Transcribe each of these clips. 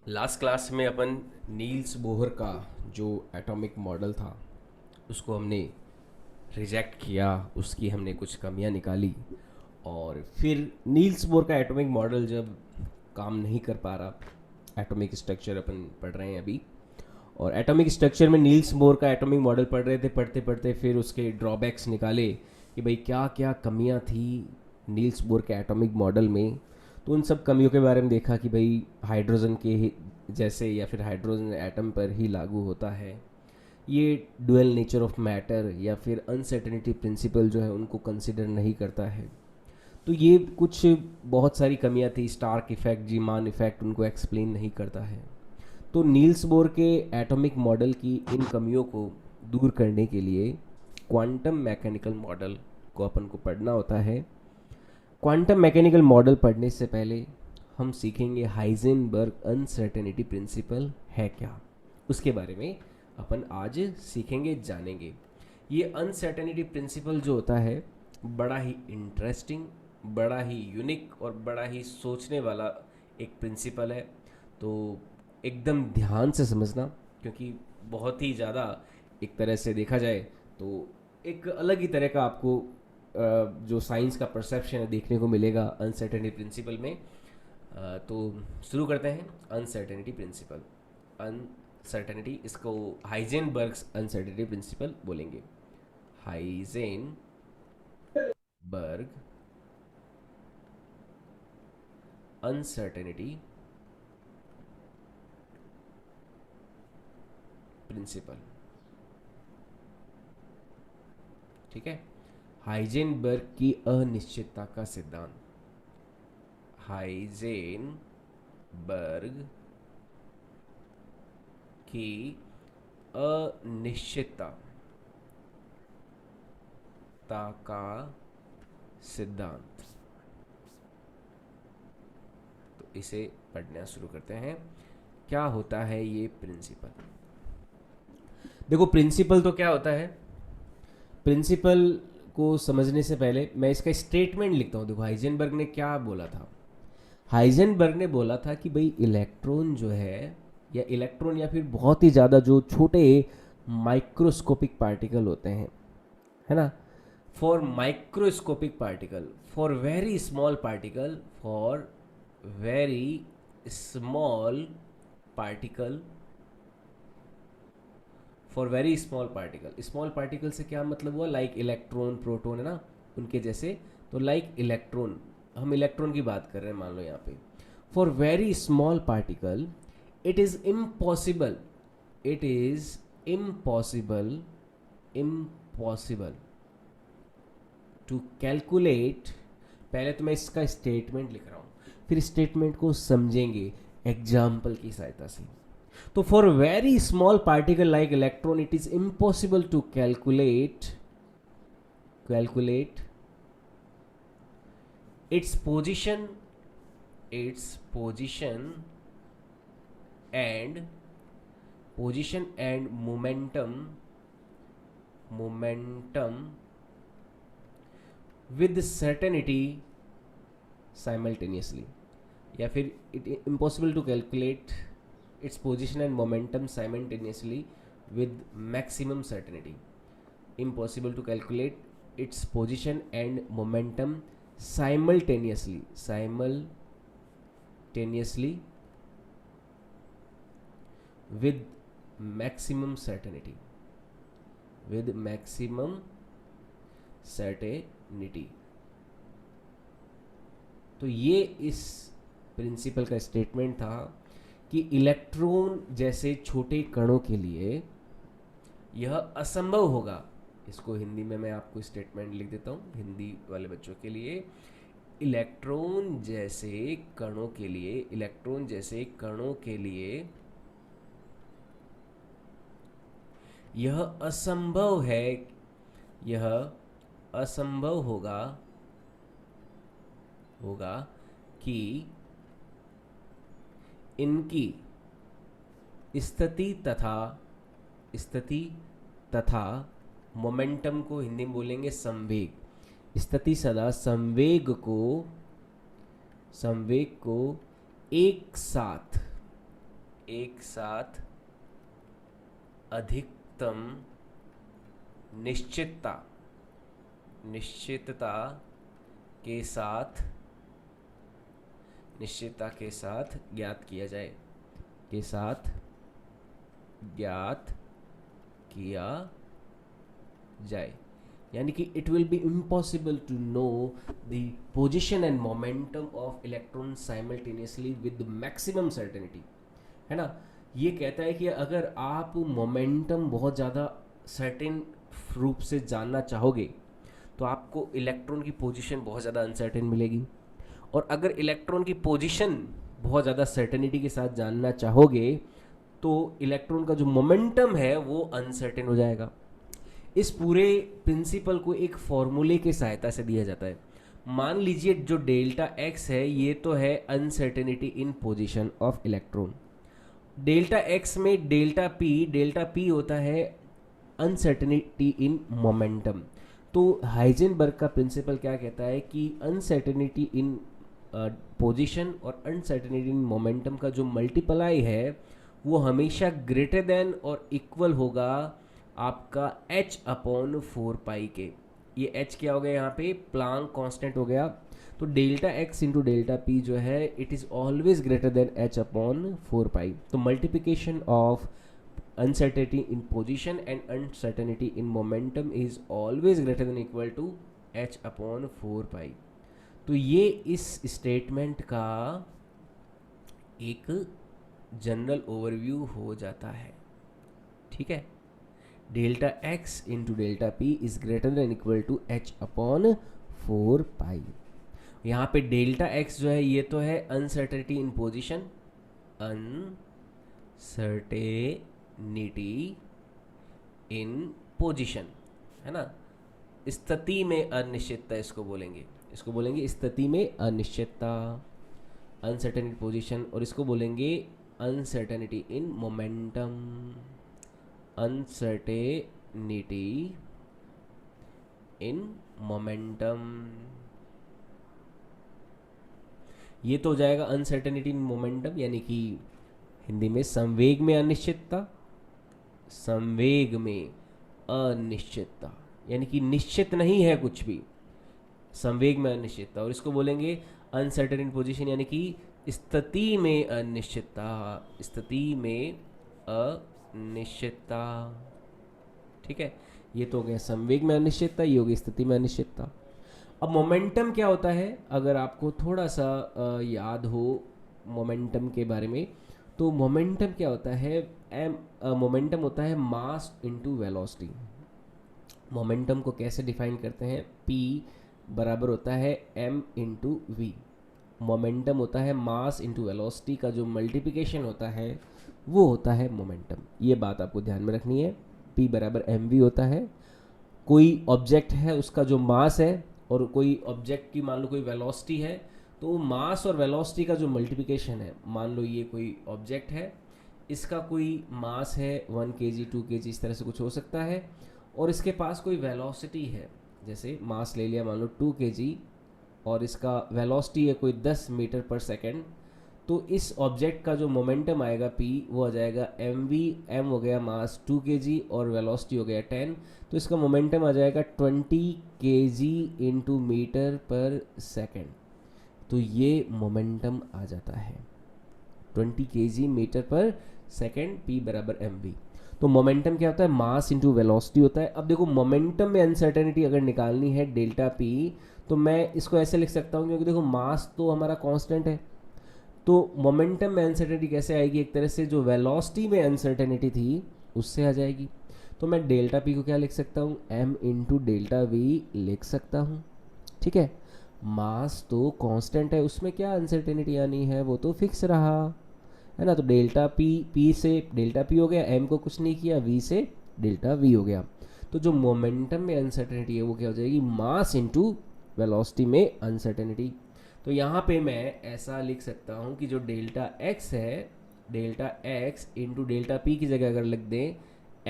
Last class में अपन Niels Bohr का जो एटॉमिक मॉडल था उसको हमने रिजेक्ट किया, उसकी हमने कुछ कमियां निकाली। और फिर नील्स बोर का एटॉमिक मॉडल जब काम नहीं कर पा रहा, एटॉमिक स्ट्रक्चर अपन पढ़ रहे हैं अभी, और एटॉमिक स्ट्रक्चर में नील्स बोर का एटॉमिक मॉडल पढ़ रहे थे। पढ़ते पढ़ते फिर उसके ड्रॉबैक्स निकाले कि भाई क्या क्या कमियां थी नील्स बोर के एटॉमिक मॉडल में। तो उन सब कमियों के बारे में देखा कि भाई हाइड्रोजन के जैसे या फिर हाइड्रोजन एटम पर ही लागू होता है, ये डुअल नेचर ऑफ मैटर या फिर अनसर्टेनिटी प्रिंसिपल जो है उनको कंसिडर नहीं करता है। तो ये कुछ बहुत सारी कमियां थी, स्टार्क इफेक्ट, जीमान इफेक्ट उनको एक्सप्लेन नहीं करता है। तो नील्स बोर के एटॉमिक मॉडल की इन कमियों को दूर करने के लिए क्वांटम मैकेनिकल मॉडल को अपन को पढ़ना होता है। क्वांटम मैकेनिकल मॉडल पढ़ने से पहले हम सीखेंगे हाइजेनबर्ग अनसर्टेनिटी प्रिंसिपल है क्या, उसके बारे में अपन आज सीखेंगे, जानेंगे। ये अनसर्टेनिटी प्रिंसिपल जो होता है बड़ा ही इंटरेस्टिंग, बड़ा ही यूनिक और बड़ा ही सोचने वाला एक प्रिंसिपल है। तो एकदम ध्यान से समझना, क्योंकि बहुत ही ज़्यादा एक तरह से देखा जाए तो एक अलग ही तरह का आपको जो साइंस का परसेप्शन है देखने को मिलेगा अनसर्टेनिटी प्रिंसिपल में। तो शुरू करते हैं अनसर्टेनिटी प्रिंसिपल। अनसर्टेनिटी, इसको हाइजेनबर्ग्स अनसर्टेनिटी प्रिंसिपल बोलेंगे। हाइजेनबर्ग अनसर्टेनिटी प्रिंसिपल, ठीक है। हाइजेनबर्ग की अनिश्चितता का सिद्धांत, हाइजेनबर्ग की अनिश्चितता का सिद्धांत। तो इसे पढ़ना शुरू करते हैं। क्या होता है ये प्रिंसिपल? देखो, प्रिंसिपल तो क्या होता है, प्रिंसिपल को समझने से पहले मैं इसका स्टेटमेंट लिखता हूँ। देखो हाइजेनबर्ग ने क्या बोला था। हाइजेनबर्ग ने बोला था कि भाई इलेक्ट्रॉन जो है, या इलेक्ट्रॉन या फिर बहुत ही ज़्यादा जो छोटे माइक्रोस्कोपिक पार्टिकल होते हैं, है ना, for microscopic particle, for very small particle, for very small particle, for very small particle. Small particle से क्या मतलब हुआ? लाइक इलेक्ट्रॉन, प्रोटॉन, है ना, उनके जैसे। तो लाइक इलेक्ट्रॉन, हम इलेक्ट्रॉन की बात कर रहे हैं मान लो यहाँ पे। For very small particle it is impossible, it is impossible, impossible to calculate. पहले तो मैं इसका स्टेटमेंट लिख रहा हूँ, फिर स्टेटमेंट को समझेंगे एग्जाम्पल की सहायता से। तो for very small particle like electron it is impossible to calculate its position, its position and momentum with certainty simultaneously, या फिर it impossible to calculate its position and momentum simultaneously with maximum certainty, impossible to calculate its position and momentum simultaneously with maximum certainty, with maximum certainty। तो ये इस principal का statement था कि electron जैसे छोटे कणों के लिए यह असंभव होगा। इसको हिंदी में मैं आपको स्टेटमेंट लिख देता हूँ हिंदी वाले बच्चों के लिए। इलेक्ट्रॉन जैसे कणों के लिए, इलेक्ट्रॉन जैसे कणों के लिए यह असंभव है, यह असंभव होगा कि इनकी स्थिति तथा मोमेंटम को हिंदी में बोलेंगे संवेग, स्थिति सदा संवेग को एक साथ एक साथ अधिकतम निश्चितता के साथ ज्ञात किया जाए यानी कि it will be impossible to know the position and momentum of electron simultaneously with maximum certainty, है ना। ये कहता है कि अगर आप मोमेंटम बहुत ज़्यादा सर्टेन रूप से जानना चाहोगे तो आपको इलेक्ट्रॉन की पोजीशन बहुत ज़्यादा अनसर्टेन मिलेगी, और अगर इलेक्ट्रॉन की पोजीशन बहुत ज़्यादा सर्टेनिटी के साथ जानना चाहोगे तो इलेक्ट्रॉन का जो मोमेंटम है वो अनसर्टेन हो जाएगा। इस पूरे प्रिंसिपल को एक फॉर्मूले की सहायता से दिया जाता है। मान लीजिए जो डेल्टा एक्स है ये तो है uncertainty in position of electron, delta x में डेल्टा पी होता है अनसर्टेनिटी इन मोमेंटम। तो हाइजेनबर्ग का प्रिंसिपल क्या कहता है कि अनसर्टेनिटी इन पोजीशन और अनसर्टेनिटी इन मोमेंटम का जो मल्टीप्लाई है वो हमेशा ग्रेटर देन और इक्वल होगा आपका h/4 के। ये h क्या हो गया यहाँ पे, प्लांक कांस्टेंट हो गया। तो delta x into delta P जो है it is always greater than h/4। तो multiplication of uncertainty in position and uncertainty in momentum is always greater than equal to h/4। तो ये इस स्टेटमेंट का एक जनरल ओवरव्यू हो जाता है, ठीक है। Delta x into delta P is greater than equal to h/4। यहाँ पे डेल्टा x जो है ये तो है uncertainty in position, uncertainty in position, है ना। स्थिति में अनिश्चितता इसको बोलेंगे स्थिति में अनिश्चितता, अनसर्टेनिटी पोजीशन, और इसको बोलेंगे uncertainty in momentum, uncertainty in momentum. ये तो हो जाएगा अनसर्टेनिटी इन मोमेंटम, यानी कि हिंदी में संवेग में अनिश्चितता, यानी कि निश्चित नहीं है कुछ भी, संवेग में अनिश्चितता। और इसको बोलेंगे अनसर्टेन इन पोजीशन, यानी कि स्थिति में अनिश्चितता, ठीक है। ये तो हो गया संवेग में अनिश्चितता, ये हो गई स्थिति में अनिश्चितता। अब मोमेंटम क्या होता है, अगर आपको थोड़ा सा याद हो मोमेंटम के बारे में, तो मोमेंटम क्या होता है, मोमेंटम होता है मास इनटू वेलोसिटी। मोमेंटम को कैसे डिफाइन करते हैं, P बराबर होता है m इंटू वी। मोमेंटम होता है मास इंटू वेलोसिटी का जो मल्टीप्लिकेशन होता है वो होता है मोमेंटम। ये बात आपको ध्यान में रखनी है, P बराबर mv होता है। कोई ऑब्जेक्ट है उसका जो मास है और कोई ऑब्जेक्ट की मान लो कोई वेलोसिटी है, तो मास और वेलोसिटी का जो मल्टीप्लिकेशन है, मान लो ये कोई ऑब्जेक्ट है, इसका कोई मास है 1 kg 2 kg इस तरह से कुछ हो सकता है, और इसके पास कोई वेलोसिटी है, जैसे मास ले लिया मान लो 2 kg और इसका वेलोसिटी है कोई 10 मीटर पर सेकेंड, तो इस ऑब्जेक्ट का जो मोमेंटम आएगा P वो आ जाएगा mv, m हो गया मास 2 kg और वेलोसिटी हो गया 10, तो इसका मोमेंटम आ जाएगा 20 kg इंटू मीटर पर सेकेंड। तो ये मोमेंटम आ जाता है 20 kg मीटर पर सेकेंड, P बराबर mv। तो मोमेंटम क्या होता है, मास इंटू वेलोसिटी होता है। अब देखो मोमेंटम में अनसर्टेनिटी अगर निकालनी है डेल्टा P, तो मैं इसको ऐसे लिख सकता हूँ, क्योंकि देखो मास तो हमारा कांस्टेंट है, तो मोमेंटम में अनसर्टेनिटी कैसे आएगी, एक तरह से जो वेलोसिटी में अनसर्टेनिटी थी उससे आ जाएगी। तो मैं डेल्टा P को क्या लिख सकता हूँ, m इंटू डेल्टा वी लिख सकता हूँ, ठीक है। मास तो कांस्टेंट है, उसमें क्या अनसर्टेनिटी आनी है, वो तो फिक्स रहा, है ना। तो डेल्टा P से डेल्टा P हो गया, m को कुछ नहीं किया, v से डेल्टा v हो गया। तो जो मोमेंटम में अनसर्टेनिटी है वो क्या हो जाएगी, मास इंटू वेलोसिटी में अनसर्टेनिटी। तो यहाँ पे मैं ऐसा लिख सकता हूँ कि जो डेल्टा x है, delta x into delta P की जगह अगर लिख दें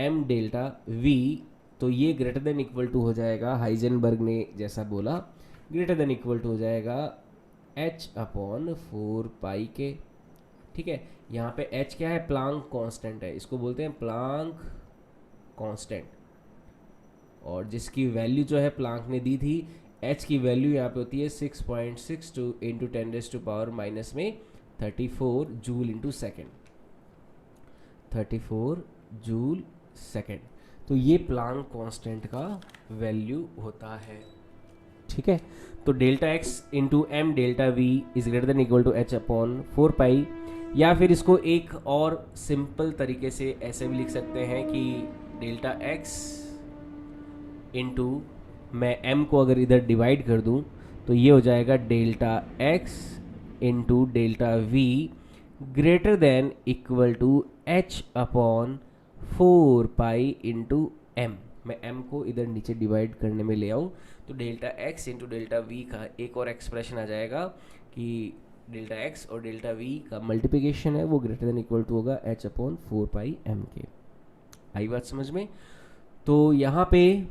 m डेल्टा v, तो ये ग्रेटर देन इक्वल टू हो जाएगा, हाइजेनबर्ग ने जैसा बोला, ग्रेटर देन इक्वल टू हो जाएगा h/4 के, ठीक है, यहाँ पे h क्या है, प्लांक कांस्टेंट है, इसको बोलते हैं प्लांक कांस्टेंट, और जिसकी वैल्यू जो है प्लांक ने दी थी, h की वैल्यू यहाँ पे होती है 6.62 इंटू 10⁻⁻⁻ में 34 joule into second, 34 joule second. तो ये प्लांक कांस्टेंट का वैल्यू होता है। ठीक है, तो delta X into M delta V is greater than equal to H upon 4 pi, या फिर इसको एक और सिंपल तरीके से ऐसे भी लिख सकते हैं कि डेल्टा एक्स इंटू, मैं एम को अगर इधर डिवाइड कर दूं तो ये हो जाएगा delta X into delta V greater than equal to H upon 4 pi into M. मैं m को इधर नीचे डिवाइड करने में ले आऊँ तो delta x into delta we का एक और एक्सप्रेशन आ जाएगा कि डेल्टा x और डेल्टा v का मल्टीप्लिकेशन है वो ग्रेटर देन इक्वल टू होगा h अपॉन 4 पाई m के। आई बात समझ में? तो यहाँ पे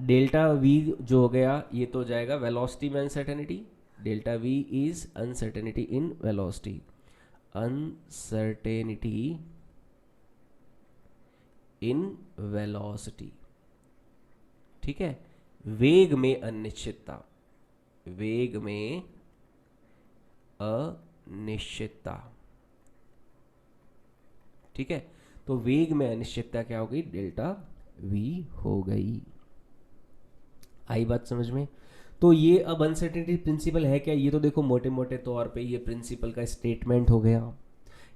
डेल्टा v जो हो गया ये तो हो जाएगा वेलोसिटी में uncertainty, delta v is uncertainty in velocity, uncertainty in velocity. ठीक है, वेग में अनिश्चितता, वेग में अनिश्चितता। ठीक है, तो वेग में अनिश्चितता क्या हो गई, डेल्टा वी हो गई। आई बात समझ में? तो ये अब अनसर्टेनिटी प्रिंसिपल है क्या, ये तो देखो मोटे मोटे तौर पे ये प्रिंसिपल का स्टेटमेंट हो गया,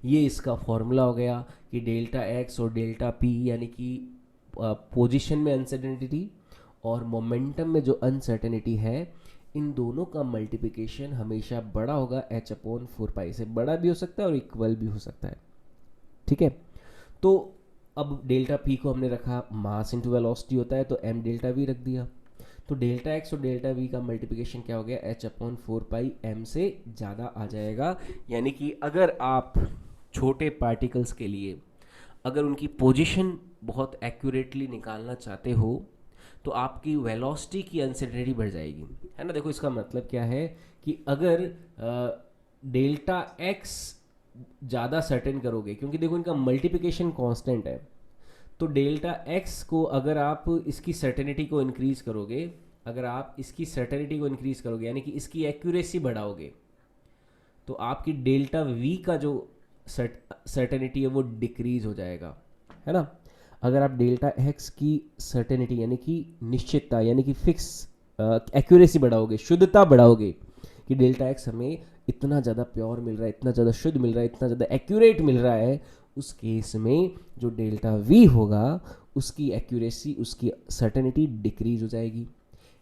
ये इसका फॉर्मूला हो गया कि डेल्टा एक्स और डेल्टा पी यानी कि पोजीशन में अनसर्टेनिटी और मोमेंटम में जो अनसर्टेनिटी है, इन दोनों का मल्टीप्लिकेशन हमेशा बड़ा होगा h अपॉन 4 पाई से, बड़ा भी हो सकता है और इक्वल भी हो सकता है। ठीक है, तो अब डेल्टा पी को हमने रखा मास इंटू वेलोसिटी होता है तो m डेल्टा वी रख दिया, तो डेल्टा एक्स और डेल्टा वी का मल्टीप्लिकेशन क्या हो गया, h अपॉन 4 पाई m से ज़्यादा आ जाएगा। यानी कि अगर आप छोटे पार्टिकल्स के लिए अगर उनकी पोजीशन बहुत एक्यूरेटली निकालना चाहते हो तो आपकी वेलोसिटी की अनसर्टेनिटी बढ़ जाएगी, है ना। देखो इसका मतलब क्या है कि अगर डेल्टा एक्स ज़्यादा सर्टेन करोगे, क्योंकि देखो इनका मल्टीप्लिकेशन कांस्टेंट है, तो डेल्टा एक्स को अगर आप इसकी सर्टेनिटी को इंक्रीज़ करोगे, अगर आप इसकी सर्टेनिटी को इंक्रीज़ करोगे यानी कि इसकी एक्यूरेसी बढ़ाओगे, तो आपकी डेल्टा वी का जो सर्टेनिटी है वो डिक्रीज हो जाएगा, है ना। अगर आप डेल्टा एक्स की सर्टेनिटी यानी कि निश्चितता यानी कि फिक्स एक्यूरेसी बढ़ाओगे, शुद्धता बढ़ाओगे कि डेल्टा एक्स हमें इतना ज़्यादा प्योर मिल रहा है, इतना ज़्यादा शुद्ध मिल रहा है, इतना ज़्यादा एक्यूरेट मिल रहा है, उस केस में जो डेल्टा वी होगा उसकी एक्यूरेसी, उसकी सर्टेनिटी डिक्रीज हो जाएगी।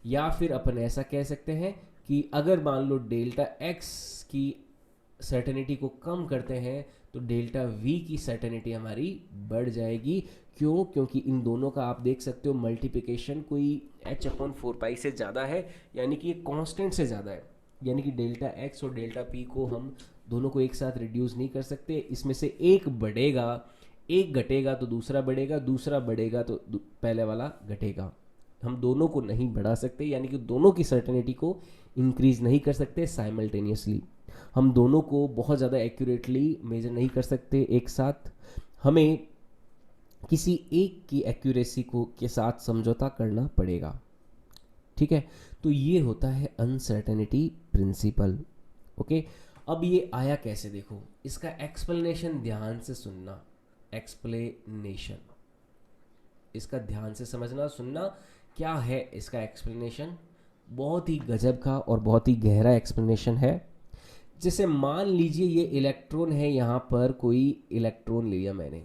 या फिर अपन ऐसा कह सकते हैं कि अगर मान लो डेल्टा एक्स की सर्टेनिटी को कम करते हैं तो डेल्टा वी की सर्टेनिटी हमारी बढ़ जाएगी। क्यों? क्योंकि इन दोनों का आप देख सकते हो मल्टीप्लिकेशन कोई h अपॉन 4 पाई से ज़्यादा है, यानी कि ये कांस्टेंट से ज़्यादा है, यानी कि डेल्टा x और डेल्टा p को हम दोनों को एक साथ रिड्यूस नहीं कर सकते, इसमें से एक बढ़ेगा, एक घटेगा तो दूसरा बढ़ेगा, दूसरा बढ़ेगा तो पहले वाला घटेगा, हम दोनों को नहीं बढ़ा सकते, यानी कि दोनों की सर्टेनिटी को इंक्रीज नहीं कर सकते साइमल्टेनियसली, हम दोनों को बहुत ज़्यादा एक्यूरेटली मेजर नहीं कर सकते एक साथ, हमें किसी एक की एक्यूरेसी को के साथ समझौता करना पड़ेगा। ठीक है, तो ये होता है अनसर्टेनिटी प्रिंसिपल। ओके, अब ये आया कैसे, देखो इसका एक्सप्लेनेशन ध्यान से सुनना, एक्सप्लेनेशन इसका ध्यान से समझना सुनना, क्या है इसका एक्सप्लेनेशन, बहुत ही गजब का और बहुत ही गहरा एक्सप्लेनेशन है। जैसे मान लीजिए ये इलेक्ट्रॉन है, यहाँ पर कोई इलेक्ट्रॉन लिया मैंने,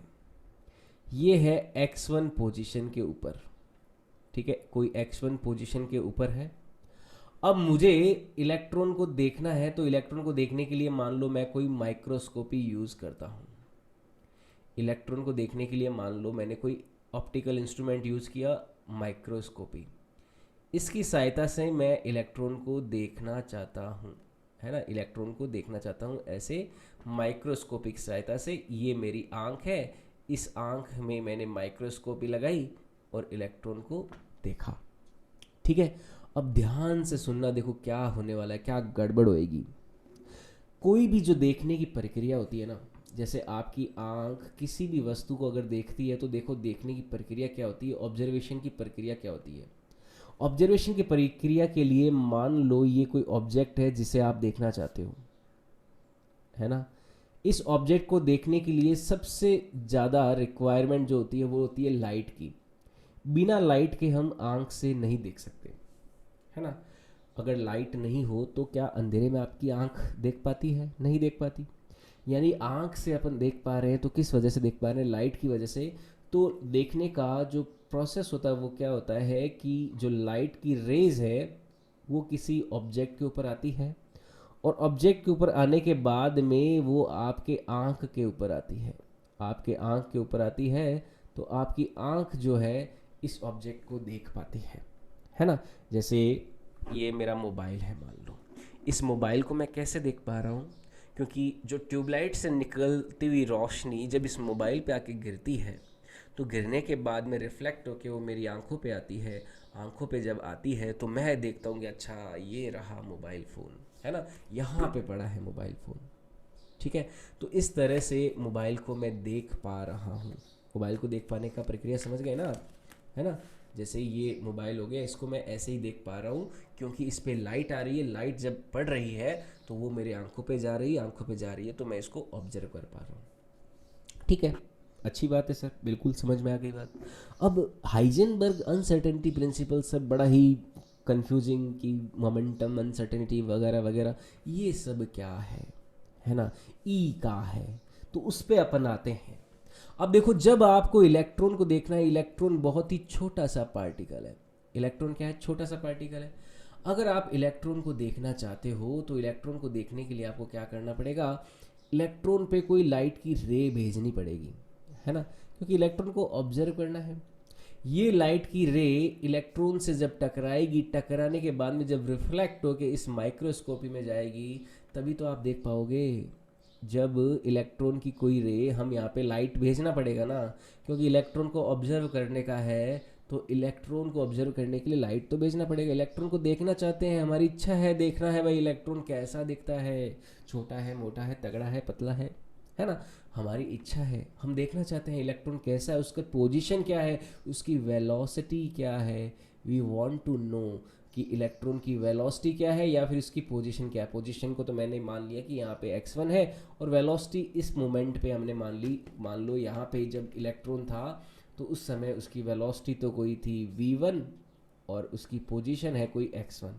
ये है x1 पोजीशन के ऊपर, ठीक है, कोई x1 पोजीशन के ऊपर है। अब मुझे इलेक्ट्रॉन को देखना है, तो इलेक्ट्रॉन को देखने के लिए मान लो मैं कोई माइक्रोस्कोपी यूज़ करता हूँ, इलेक्ट्रॉन को देखने के लिए मान लो मैंने कोई ऑप्टिकल इंस्ट्रूमेंट यूज़ किया, माइक्रोस्कोपी, इसकी सहायता से मैं इलेक्ट्रॉन को देखना चाहता हूँ, है ना, इलेक्ट्रॉन को देखना चाहता हूँ ऐसे माइक्रोस्कोपिक सहायता से। ये मेरी आँख है, इस आँख में मैंने माइक्रोस्कोपी लगाई और इलेक्ट्रॉन को देखा। ठीक है, अब ध्यान से सुनना, देखो क्या होने वाला है, क्या गड़बड़ होएगी। कोई भी जो देखने की प्रक्रिया होती है ना, जैसे आपकी आंख किसी भी वस्तु को अगर देखती है तो देखो देखने की प्रक्रिया क्या होती है, ऑब्जर्वेशन की प्रक्रिया क्या होती है। ऑब्जर्वेशन की प्रक्रिया के लिए मान लो ये कोई ऑब्जेक्ट है जिसे आप देखना चाहते हो, है ना। इस ऑब्जेक्ट को देखने के लिए सबसे ज़्यादा रिक्वायरमेंट जो होती है वो होती है लाइट की। बिना लाइट के हम आंख से नहीं देख सकते, है ना। अगर लाइट नहीं हो तो क्या अंधेरे में आपकी आंख देख पाती है? नहीं देख पाती। यानी आंख से अपन देख पा रहे हैं तो किस वजह से देख पा रहे हैं? लाइट की वजह से। तो देखने का जो प्रोसेस होता है वो क्या होता है कि जो लाइट की रेज है वो किसी ऑब्जेक्ट के ऊपर आती है, और ऑब्जेक्ट के ऊपर आने के बाद में वो आपके आंख के ऊपर आती है। आपके आंख के ऊपर आती है तो आपकी आंख जो है इस ऑब्जेक्ट को देख पाती है ना। जैसे ये मेरा मोबाइल है मान लो, इस मोबाइल को मैं कैसे देख पा रहा हूँ? क्योंकि जो ट्यूबलाइट से निकलती हुई रोशनी जब इस मोबाइल पे आके गिरती है तो गिरने के बाद में रिफ्लेक्ट होके वो मेरी आंखों पे आती है। आंखों पे जब आती है तो मैं देखता हूँ कि अच्छा ये रहा मोबाइल फ़ोन, है ना, यहाँ पे पड़ा है मोबाइल फ़ोन। ठीक है, तो इस तरह से मोबाइल को मैं देख पा रहा हूँ। मोबाइल को देख पाने का प्रक्रिया समझ गए ना आप, है ना। जैसे ये मोबाइल हो गया, इसको मैं ऐसे ही देख पा रहा हूँ क्योंकि इस पर लाइट आ रही है। लाइट जब पड़ रही है तो वो मेरे आंखों पे जा रही है, आंखों पे जा रही है तो मैं इसको ऑब्जर्व कर पा रहा हूँ। ठीक है, अच्छी बात है सर, बिल्कुल समझ में आ गई बात। अब हाइजेनबर्ग अनसर्टेनिटी प्रिंसिपल सर बड़ा ही कंफ्यूजिंग कि मोमेंटम अनसर्टेनिटी वगैरह वगैरह ये सब क्या है ना, ई का है। तो उस पे अपन आते हैं। अब देखो जब आपको इलेक्ट्रॉन को देखना है, इलेक्ट्रॉन बहुत ही छोटा सा पार्टिकल है। इलेक्ट्रॉन क्या है? छोटा सा पार्टिकल है। अगर आप इलेक्ट्रॉन को देखना चाहते हो तो इलेक्ट्रॉन को देखने के लिए आपको क्या करना पड़ेगा? इलेक्ट्रॉन पे कोई लाइट की रे भेजनी पड़ेगी, है ना, क्योंकि इलेक्ट्रॉन को ऑब्जर्व करना है। ये लाइट की रे इलेक्ट्रॉन से जब टकराएगी, टकराने के बाद में जब रिफ्लेक्ट होके इस माइक्रोस्कोपी में जाएगी तभी तो आप देख पाओगे। जब इलेक्ट्रॉन की कोई रे, हम यहाँ पे लाइट भेजना पड़ेगा ना, क्योंकि इलेक्ट्रॉन को ऑब्जर्व करने का है तो इलेक्ट्रॉन को ऑब्जर्व करने के लिए लाइट तो भेजना पड़ेगा। इलेक्ट्रॉन को देखना चाहते हैं, हमारी इच्छा है देखना है भाई इलेक्ट्रॉन कैसा दिखता है, छोटा है, मोटा है, तगड़ा है, पतला है ना। हमारी इच्छा है, हम देखना चाहते हैं इलेक्ट्रॉन कैसा है, उसका पोजीशन क्या है, उसकी वेलोसिटी क्या है। वी वांट टू नो कि इलेक्ट्रॉन की वेलोसिटी क्या है या फिर इसकी पोजीशन क्या है। पोजीशन को तो मैंने मान लिया कि यहाँ पे x1 है, और वेलोसिटी इस मोमेंट पे हमने मान लो यहाँ पे जब इलेक्ट्रॉन था तो उस समय उसकी वेलोसिटी तो कोई थी v1 और उसकी पोजीशन है कोई x1।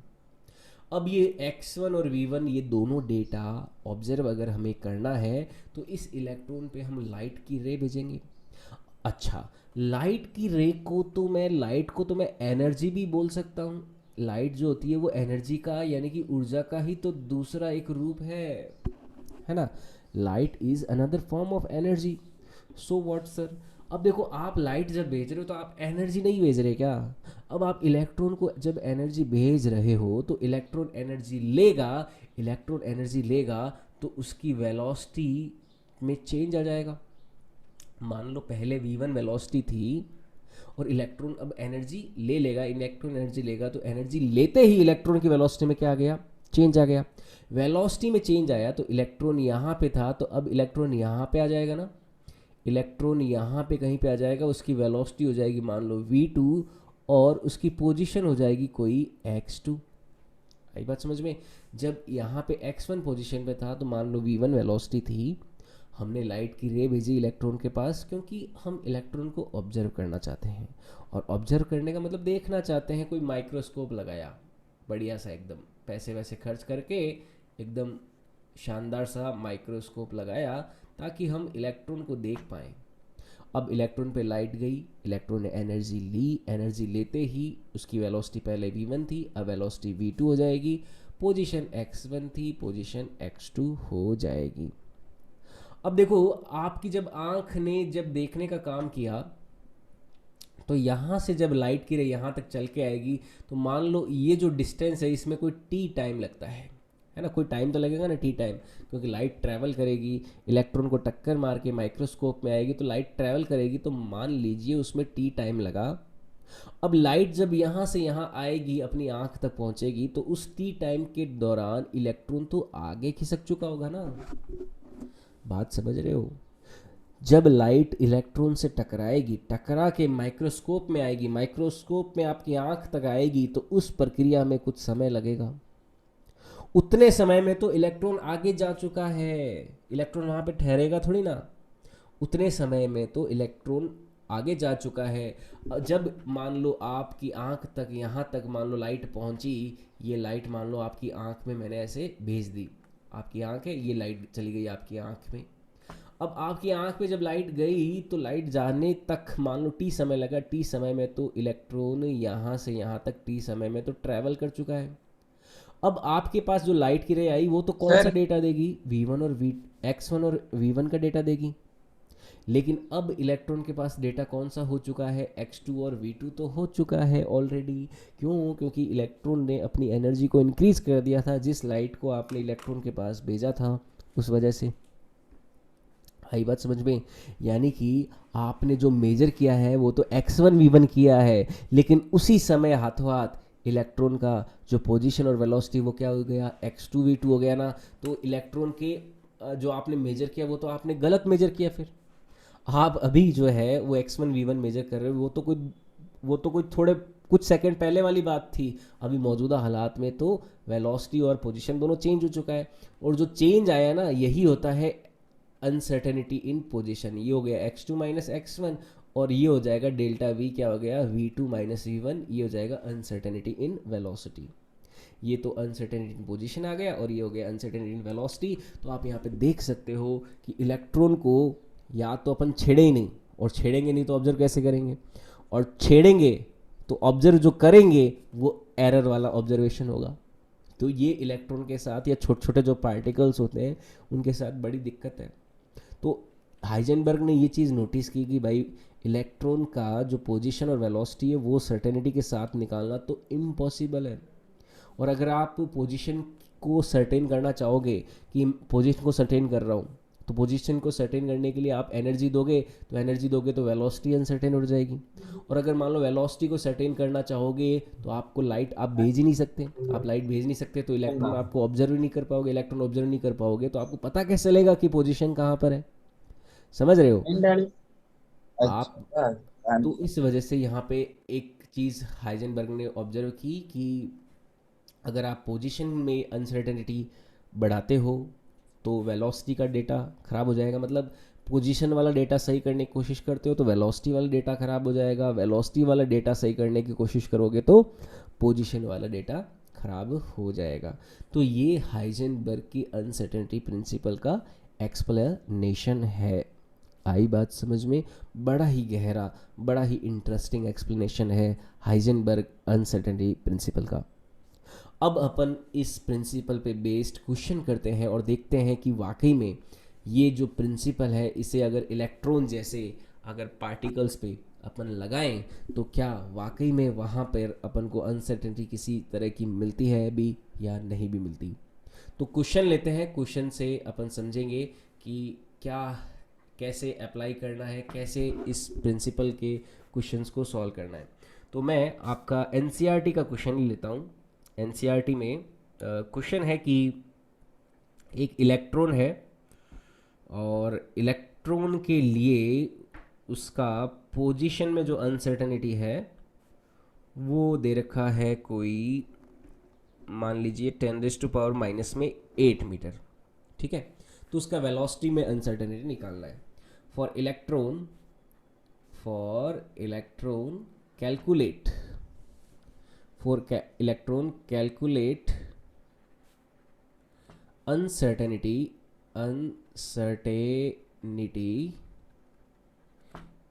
अब ये x1 और v1 ये दोनों डेटा ऑब्जर्व अगर हमें करना है तो इस इलेक्ट्रॉन पे हम लाइट की रे भेजेंगे। अच्छा, लाइट को तो मैं एनर्जी भी बोल सकता हूँ। लाइट जो होती है वो एनर्जी का यानी कि ऊर्जा का ही तो दूसरा एक रूप है ना। Light is another form of energy. So what sir? अब देखो आप लाइट जब भेज रहे हो तो आप एनर्जी नहीं भेज रहे क्या? अब आप इलेक्ट्रॉन को जब एनर्जी भेज रहे हो तो इलेक्ट्रॉन एनर्जी लेगा तो उसकी वेलोसिटी में चेंज आ जाएगा। मान लो पहले v1 वेलोसिटी थी और इलेक्ट्रॉन अब एनर्जी लेगा, इलेक्ट्रॉन एनर्जी लेगा तो एनर्जी लेते ही इलेक्ट्रॉन की वेलोसिटी में क्या आ गया? चेंज आ गया। वेलोसिटी में चेंज आया तो इलेक्ट्रॉन यहाँ पे था तो अब इलेक्ट्रॉन यहाँ पे आ जाएगा ना। इलेक्ट्रॉन यहाँ पे कहीं पे आ जाएगा, उसकी वेलोसिटी हो जाएगी मान लो v2 और उसकी पोजीशन हो जाएगी कोई x2। आई बात समझ में? जब यहाँ पे x1 पोजीशन पे था तो मान लो v1 वेलोसिटी थी, हमने लाइट की रे भेजी इलेक्ट्रॉन के पास क्योंकि हम इलेक्ट्रॉन को ऑब्जर्व करना चाहते हैं। और ऑब्जर्व करने का मतलब देखना चाहते हैं। कोई माइक्रोस्कोप लगाया बढ़िया सा, एकदम पैसे वैसे खर्च करके एकदम शानदार सा माइक्रोस्कोप लगाया ताकि हम इलेक्ट्रॉन को देख पाएँ। अब इलेक्ट्रॉन पे लाइट गई, इलेक्ट्रॉन ने एनर्जी ली, एनर्जी लेते ही उसकी वेलोसिटी पहले v1 थी, अब वेलोसिटी v2 हो जाएगी। पोजीशन x1 थी, पोजीशन x2 हो जाएगी। अब देखो आपकी जब आँख ने जब देखने का काम किया तो यहाँ से जब लाइट की रे यहाँ तक चल के आएगी तो मान लो ये जो डिस्टेंस है इसमें कोई t टाइम लगता है ना। कोई टाइम तो लगेगा ना, t टाइम, क्योंकि लाइट ट्रैवल करेगी, इलेक्ट्रॉन को टक्कर मार के माइक्रोस्कोप में आएगी तो लाइट ट्रैवल करेगी। तो मान लीजिए उसमें t टाइम लगा, अब लाइट जब यहाँ से यहाँ आएगी, अपनी आंख तक पहुंचेगी, तो उस टी टाइम के दौरान इलेक्ट्रॉन तो आगे खिसक चुका होगा ना। बात समझ रहे हो? जब लाइट इलेक्ट्रॉन से टकराएगी, टकरा के माइक्रोस्कोप में आएगी, माइक्रोस्कोप में आपकी आंख तक आएगी, तो उस प्रक्रिया में कुछ समय लगेगा। उतने समय में तो इलेक्ट्रॉन आगे जा चुका है, इलेक्ट्रॉन वहाँ पे ठहरेगा थोड़ी ना। उतने समय में तो इलेक्ट्रॉन आगे जा चुका है। जब मान लो आपकी आंख तक, यहाँ तक मान लो लाइट पहुँची, ये लाइट मान लो आपकी आंख में मैंने ऐसे भेज दी, आपकी आंख है, ये लाइट चली गई आपकी आंख में। अब आपकी आंख पे जब लाइट गई तो लाइट जाने तक मान लो टी समय लगा, टी समय में तो इलेक्ट्रॉन यहाँ से यहाँ तक टी समय में तो ट्रैवल कर चुका है। अब आपके पास जो लाइट की रे आई वो तो कौन सा डेटा देगी, V1 और X1 और V1 का डेटा देगी। लेकिन अब इलेक्ट्रॉन के पास डेटा कौन सा हो चुका है, X2 और V2 तो हो चुका है ऑलरेडी। क्यों? क्योंकि इलेक्ट्रॉन ने अपनी एनर्जी को इंक्रीज कर दिया था, जिस लाइट को आपने इलेक्ट्रॉन के पास भेजा था उस वजह से। आई बात समझ में? यानी कि आपने जो मेजर किया है वो तो X1 V1 किया है, लेकिन उसी समय हाथों हाथ इलेक्ट्रॉन का जो पोजीशन और वेलोसिटी वो क्या हो गया, X2 V2 हो गया ना। तो इलेक्ट्रॉन के जो आपने मेजर किया वो तो आपने गलत मेजर किया। फिर आप अभी जो है वो X1 V1 मेजर कर रहे हो, वो तो कोई थोड़े कुछ सेकंड पहले वाली बात थी। अभी मौजूदा हालात में तो वेलोसिटी और पोजीशन दोनों चेंज हो चुका है, और जो चेंज आया ना यही होता है अनसर्टेनिटी इन पोजीशन। ये हो गया X2 माइनस X1, और ये हो जाएगा डेल्टा V, क्या हो गया, V2 माइनस V1। ये हो जाएगा अनसर्टेनिटी इन वेलोसिटी। ये तो अनसर्टेनिटी इन पोजीशन आ गया, और ये हो गया अनसर्टेनिटी इन वेलोसिटी। तो आप यहाँ पे देख सकते हो कि इलेक्ट्रॉन को या तो अपन छेड़े ही नहीं, और छेड़ेंगे नहीं तो ऑब्जर्व कैसे करेंगे, और छेड़ेंगे तो ऑब्जर्व जो करेंगे वो एरर वाला ऑब्जर्वेशन होगा। तो ये इलेक्ट्रॉन के साथ या छोटे छोटे जो पार्टिकल्स होते हैं उनके साथ बड़ी दिक्कत है। तो हाइजेनबर्ग ने ये चीज़ नोटिस की कि भाई इलेक्ट्रॉन का जो पोजीशन और वेलोसिटी है वो सर्टेनिटी के साथ निकालना तो इम्पॉसिबल है। और अगर आप पोजीशन को सर्टेन करना चाहोगे कि पोजीशन को सर्टेन कर रहा हूँ, तो पोजीशन को सर्टेन करने के लिए आप एनर्जी दोगे, तो वेलोसिटी अनसर्टेन हो जाएगी। और अगर मान लो वेलोसिटी को सर्टेन करना चाहोगे तो आपको लाइट आप भेज ही नहीं सकते, आप लाइट भेज नहीं सकते तो इलेक्ट्रॉन आपको ऑब्जर्व ही नहीं कर पाओगे, इलेक्ट्रॉन ऑब्जर्व नहीं कर पाओगे तो आपको पता कैसे चलेगा कि पोजीशन कहाँ पर है। समझ रहे हो आप? तो इस वजह से यहाँ पे एक चीज़ हाइजेनबर्ग ने ऑब्जर्व की कि अगर आप पोजीशन में अनसर्टेनिटी बढ़ाते हो तो वेलोसिटी का डेटा ख़राब हो जाएगा। मतलब पोजीशन वाला डेटा सही करने की कोशिश करते हो तो वेलोसिटी वाला डेटा ख़राब हो जाएगा, वेलोसिटी वाला डेटा सही करने की कोशिश करोगे तो पोजीशन वाला डेटा ख़राब हो जाएगा। तो ये हाइजेनबर्ग की अनसर्टेनिटी प्रिंसिपल का एक्सप्लेनेशन है। आई बात समझ में? बड़ा ही गहरा, बड़ा ही इंटरेस्टिंग एक्सप्लेनेशन है हाइजेनबर्ग अनसर्टेनिटी प्रिंसिपल का। अब अपन इस प्रिंसिपल पे बेस्ड क्वेश्चन करते हैं और देखते हैं कि वाकई में ये जो प्रिंसिपल है इसे अगर इलेक्ट्रॉन जैसे अगर पार्टिकल्स पे अपन लगाएं तो क्या वाकई में वहाँ पर अपन को अनसर्टेनिटी किसी तरह की मिलती है भी या नहीं भी मिलती। तो क्वेश्चन लेते हैं, क्वेश्चन से अपन समझेंगे कि क्या कैसे अप्लाई करना है, कैसे इस प्रिंसिपल के क्वेश्चंस को सॉल्व करना है। तो मैं आपका एनसीईआरटी का क्वेश्चन ही लेता हूँ। एनसीईआरटी में क्वेश्चन है कि एक इलेक्ट्रॉन है और इलेक्ट्रॉन के लिए उसका पोजीशन में जो अनसर्टेनिटी है वो दे रखा है कोई, मान लीजिए 10⁻⁻⁸ मीटर, ठीक है। तो उसका वेलोसिटी में अनसर्टेनिटी निकालना है। For electron calculate uncertainty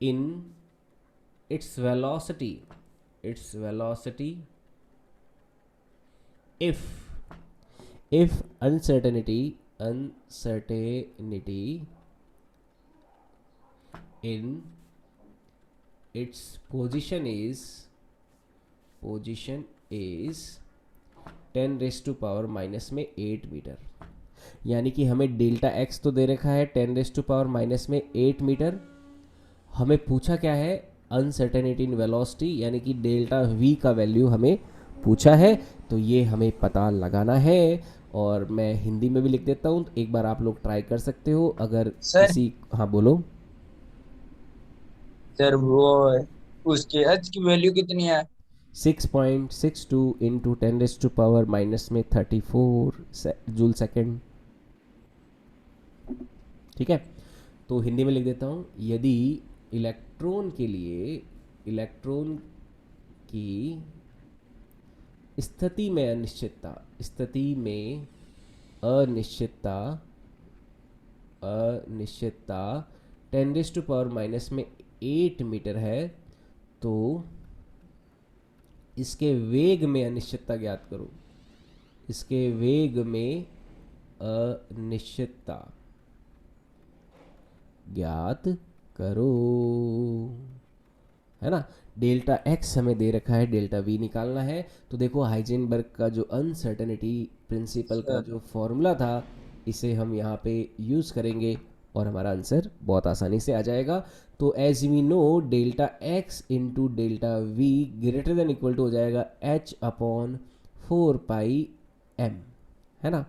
in its velocity if uncertainty in its position is 10⁻⁻8 metre. यानी कि हमें डेल्टा एक्स तो दे रखा है 10⁻⁻8 मीटर। हमें पूछा क्या है, अनसर्टेनिटी इन वेलोसिटी यानी कि डेल्टा वी का वैल्यू हमें पूछा है, तो ये हमें पता लगाना है। और मैं हिंदी में भी लिख देता हूँ, तो एक बार आप लोग ट्राई कर सकते हो अगर सर किसी। हाँ बोलो। सर वो उसके एच की वैल्यू कितनी है? 6.62 इंटू 10⁻⁻⁻ में 34 जूल सेकेंड। ठीक है, तो हिंदी में लिख देता हूँ। यदि इलेक्ट्रॉन के लिए, इलेक्ट्रॉन की स्थिति में अनिश्चितता, स्थिति में अनिश्चितता, अनिश्चितता 10⁻⁻ में 8 मीटर है, तो इसके वेग में अनिश्चितता ज्ञात करो। इसके वेग में अनिश्चितता ज्ञात करो, है ना। डेल्टा एक्स हमें दे रखा है, डेल्टा वी निकालना है। तो देखो हाइजेनबर्ग का जो अनसर्टेनिटी प्रिंसिपल का सर जो फॉर्मूला था, इसे हम यहाँ पे यूज़ करेंगे और हमारा आंसर बहुत आसानी से आ जाएगा। तो as we know delta X into delta V greater than equal to हो जाएगा एच अपॉन 4 पाई एम, है ना।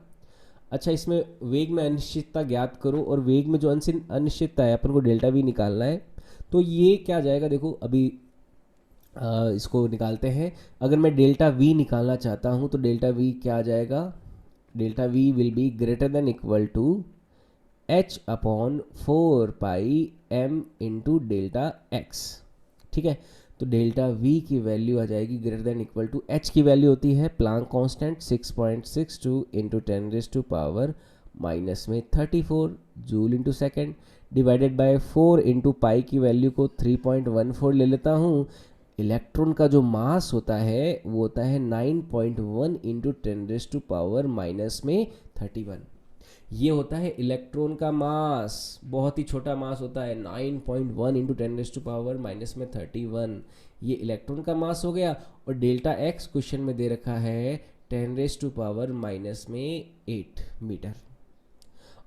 अच्छा, इसमें वेग में अनिश्चितता ज्ञात करो, और वेग में जो अनिश्चितता है अपन को डेल्टा वी निकालना है। तो ये क्या जाएगा, देखो अभी इसको निकालते हैं। अगर मैं डेल्टा वी निकालना चाहता हूँ तो डेल्टा वी क्या आ जाएगा, delta V will be greater than equal to H upon 4 pi M into delta X. ठीक है, तो डेल्टा वी की वैल्यू आ जाएगी greater than equal to, H की वैल्यू होती है Planck constant 6.62 into 10⁻⁻34 joule into second, divided by 4 into pi की वैल्यू को 3.14 ले लेता हूँ। इलेक्ट्रॉन का जो मास होता है वो होता है 9.1 इंटू 10⁻⁻31। ये होता है इलेक्ट्रॉन का मास, बहुत ही छोटा मास होता है, 9.1 इंटू 10⁻⁻31। ये इलेक्ट्रॉन का मास हो गया। और डेल्टा एक्स क्वेश्चन में दे रखा है 10⁻⁻8 मीटर।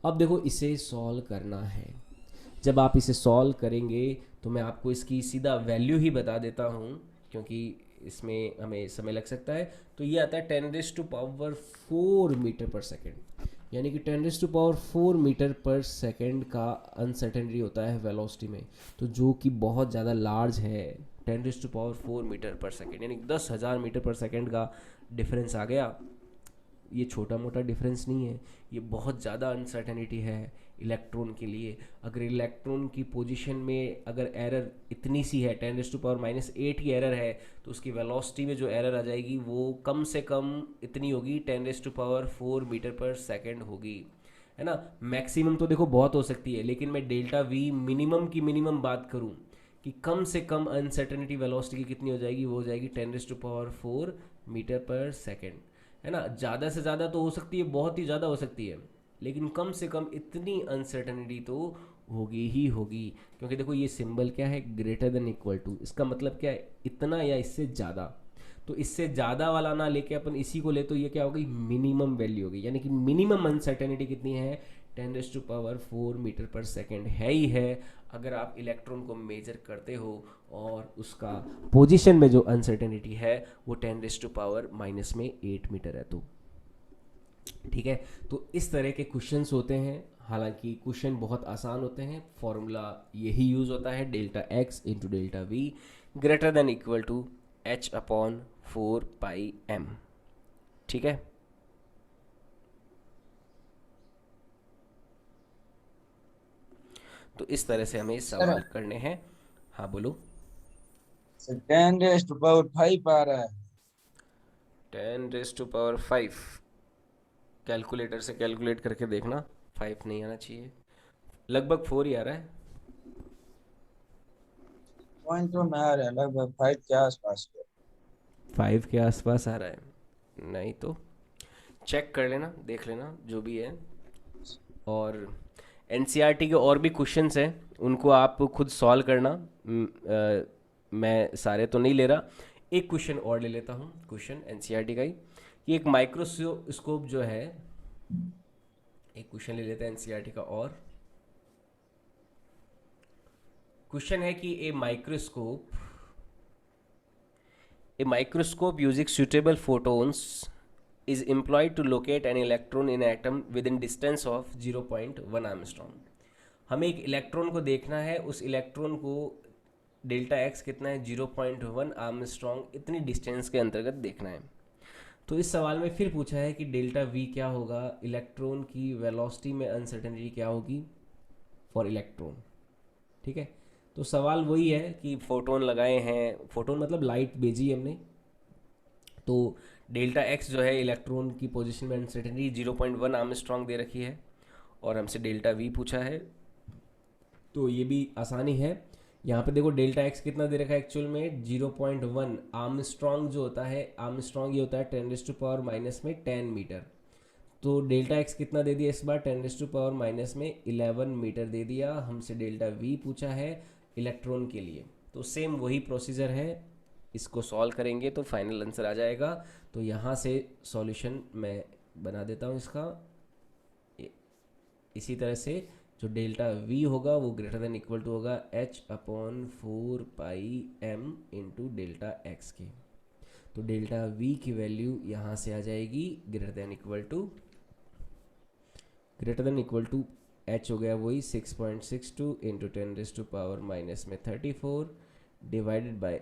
अब देखो इसे सॉल्व करना है। जब आप इसे सॉल्व करेंगे तो मैं आपको इसकी सीधा वैल्यू ही बता देता हूँ, क्योंकि इसमें हमें समय लग सकता है। तो ये आता है 10⁻⁴ मीटर पर सेकेंड, यानी कि 10⁻⁴ मीटर पर सेकेंड का अनसर्टेनिटी होता है वेलोसिटी में, तो जो कि बहुत ज़्यादा लार्ज है। 10⁻⁴ मीटर पर सेकेंड यानी 10,000 मीटर पर सेकेंड का डिफरेंस आ गया। ये छोटा मोटा डिफरेंस नहीं है, ये बहुत ज़्यादा अनसर्टेनिटी है इलेक्ट्रॉन के लिए। अगर इलेक्ट्रॉन की पोजीशन में अगर एरर इतनी सी है, 10⁻⁻8 की एरर है, तो उसकी वेलोसिटी में जो एरर आ जाएगी वो कम से कम इतनी होगी, 10⁻⁴ मीटर पर सेकेंड होगी, है ना। मैक्सिमम तो देखो बहुत हो सकती है, लेकिन मैं डेल्टा वी मिनिमम की मिनिमम बात करूँ कि कम से कम अनसर्टेनिटी वेलोसिटी की कितनी हो जाएगी, वो हो जाएगी 10⁻⁴ मीटर पर सेकेंड, है ना। ज़्यादा से ज़्यादा तो हो सकती है, बहुत ही ज़्यादा हो सकती है, लेकिन कम से कम इतनी अनसर्टेनिटी तो होगी ही होगी। क्योंकि देखो ये सिंबल क्या है, ग्रेटर देन इक्वल टू, इसका मतलब क्या है, इतना या इससे ज़्यादा। तो इससे ज़्यादा वाला ना लेके अपन इसी को ले, तो ये क्या होगी, मिनिमम वैल्यू होगी, यानी कि मिनिमम अनसर्टेनिटी कितनी है, 10⁻⁴ मीटर पर सेकेंड है ही है। अगर आप इलेक्ट्रॉन को मेजर करते हो और उसका पोजीशन में जो अनसर्टेनिटी है वो 10⁻⁻8 मीटर है, तो ठीक है। तो इस तरह के क्वेश्चंस होते हैं, हालांकि क्वेश्चन बहुत आसान होते हैं। फॉर्मूला यही यूज़ होता है, delta X into delta V greater than equal to H upon 4 pi M. ठीक है, तो इस तरह से हमें सर सवाल करने हैं। हाँ बोलो। सर 10⁻⁵ आ रहा है। 10⁻⁵ कैलकुलेटर से कैलकुलेट करके देखना, 5 नहीं आना चाहिए, लगभग 4 ही आ रहा है। पॉइंट तो में आ रहा है लगभग 5 के आसपास के। 5 के आसपास आ रहा है, नहीं तो चेक कर लेना, देख लेना जो भी है। और एनसीईआरटी के और भी क्वेश्चंस हैं, उनको आप खुद सॉल्व करना। मैं सारे तो नहीं ले रहा, एक क्वेश्चन और ले लेता हूँ, क्वेश्चन एनसीईआरटी का ही, कि एक माइक्रोस्कोप जो है, एक क्वेश्चन ले लेते हैं एनसीईआरटी का और। क्वेश्चन है कि a microscope using suitable photons is employed to locate an electron in an atom within distance of 0.1 Armstrong. हमें एक इलेक्ट्रॉन को देखना है, उस इलेक्ट्रॉन को डेल्टा एक्स कितना है 0.1 आर्मस्ट्रॉन्ग इतनी डिस्टेंस के अंतर्गत देखना है। तो इस सवाल में फिर पूछा है कि डेल्टा वी क्या होगा, इलेक्ट्रॉन की वेलोसिटी में अनसर्टेनिटी क्या होगी फॉर इलेक्ट्रॉन। ठीक है, तो सवाल वही है कि फोटोन लगाए हैं, फोटोन मतलब लाइट भेजी हमने, तो डेल्टा एक्स जो है इलेक्ट्रॉन की पोजीशन में अनसर्टेनिटी 0.1 आर्मस्ट्रॉन्ग दे रखी है और हमसे डेल्टा वी पूछा है। तो ये भी आसानी है, यहाँ पे देखो डेल्टा एक्स कितना दे रखा है एक्चुअल में 0.1 आर्मस्ट्रॉन्ग। जो होता है आर्मस्ट्रॉन्ग ये होता है 10⁻⁻10 मीटर। तो डेल्टा एक्स कितना दे दिया इस बार 10⁻⁻11 मीटर दे दिया। हमसे डेल्टा वी पूछा है इलेक्ट्रॉन के लिए, तो सेम वही प्रोसीजर है, इसको सॉल्व करेंगे तो फाइनल आंसर आ जाएगा। तो यहाँ से सॉल्यूशन मैं बना देता हूँ इसका इसी तरह से। जो डेल्टा वी होगा वो ग्रेटर देन इक्वल टू होगा h/4πm इंटू डेल्टा एक्स के। तो डेल्टा वी की वैल्यू यहाँ से आ जाएगी greater than equal to h हो गया वही 6.62 into 10⁻⁻34 divided by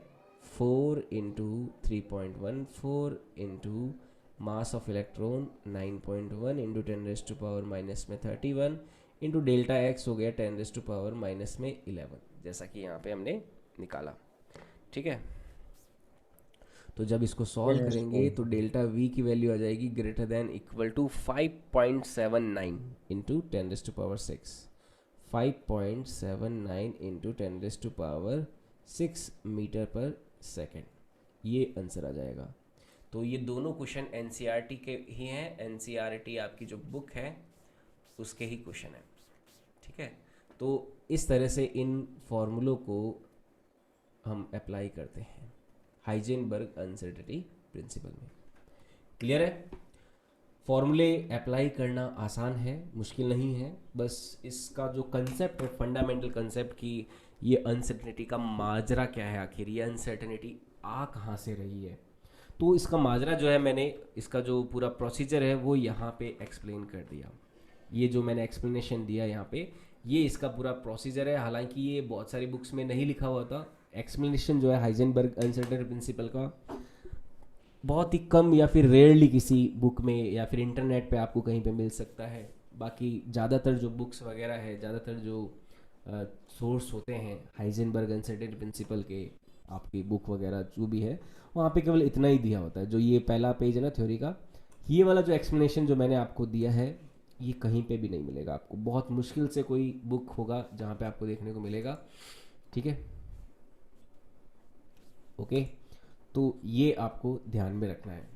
4 into 3.14 into mass of electron 9.1 into 10⁻⁻31 into delta X हो गया 10⁻⁻11, जैसा कि यहाँ पे हमने निकाला। ठीक है, तो जब इसको सॉल्व Yes, करेंगे तो डेल्टा वी की वैल्यू आ जाएगी greater than equal to 5.79 into 10⁻6, 5.79 into 10⁻6 metre पर सेकेंड, ये आंसर आ जाएगा। तो ये दोनों क्वेश्चन एनसीईआरटी के ही हैं, एनसीईआरटी आपकी जो बुक है उसके ही क्वेश्चन है। ठीक है, तो इस तरह से इन फॉर्मूलों को हम अप्लाई करते हैं हाइजेनबर्ग अनसर्टेनिटी प्रिंसिपल में। क्लियर है, फॉर्मूले अप्लाई करना आसान है, मुश्किल नहीं है। बस इसका जो कंसेप्ट है, फंडामेंटल कंसेप्ट कि ये अनसर्टेनिटी का माजरा क्या है, आखिर ये अनसर्टेनिटी आ कहाँ से रही है, तो इसका माजरा जो है मैंने इसका जो पूरा प्रोसीजर है वो यहाँ पे एक्सप्लेन कर दिया। ये जो मैंने एक्सप्लेनेशन दिया यहाँ पे, ये इसका पूरा प्रोसीजर है। हालांकि ये बहुत सारी बुक्स में नहीं लिखा हुआ था। एक्सप्लेनेशन जो है हाइजेनबर्ग अनसर्टेनिटी प्रिंसिपल का बहुत ही कम या फिर रेयरली किसी बुक में या फिर इंटरनेट पे आपको कहीं पे मिल सकता है। बाकी ज़्यादातर जो बुक्स वगैरह है, ज़्यादातर जो सोर्स होते हैं हाइजेनबर्ग अनसर्टेनिटी प्रिंसिपल के, आपकी बुक वगैरह जो भी है, वहाँ पे केवल इतना ही दिया होता है। जो ये पहला पेज है ना थ्योरी का, ये वाला जो एक्सप्लेनेशन जो मैंने आपको दिया है ये कहीं पे भी नहीं मिलेगा आपको। बहुत मुश्किल से कोई बुक होगा जहाँ पे आपको देखने को मिलेगा। ठीक है, ओके, तो ये आपको ध्यान में रखना है।